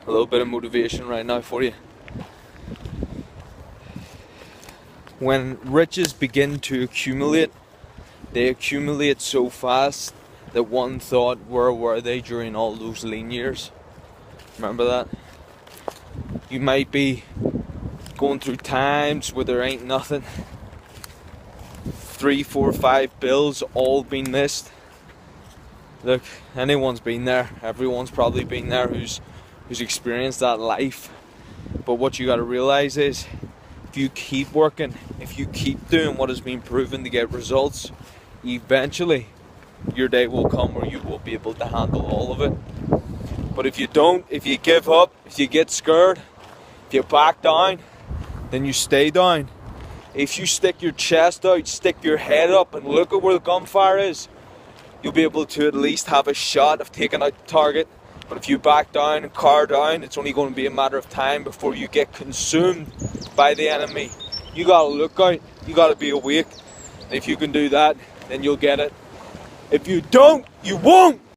A little bit of motivation right now for you. When riches begin to accumulate, they accumulate so fast that one thought, where were they during all those lean years? Remember that? You might be going through times where there ain't nothing. 3, 4, 5 bills all been missed. Look, anyone's been there. Everyone's probably been there who's experienced that life. But what you got to realize is, if you keep working, if you keep doing what has been proven to get results, eventually your day will come where you will be able to handle all of it. But if you don't, if you give up, if you get scared, if you back down, then you stay down. If you stick your chest out, stick your head up and look at where the gunfire is, you'll be able to at least have a shot of taking out the target. But if you back down and car down, it's only going to be a matter of time before you get consumed by the enemy. You gotta look out, you gotta be awake. And if you can do that, then you'll get it. If you don't, you won't!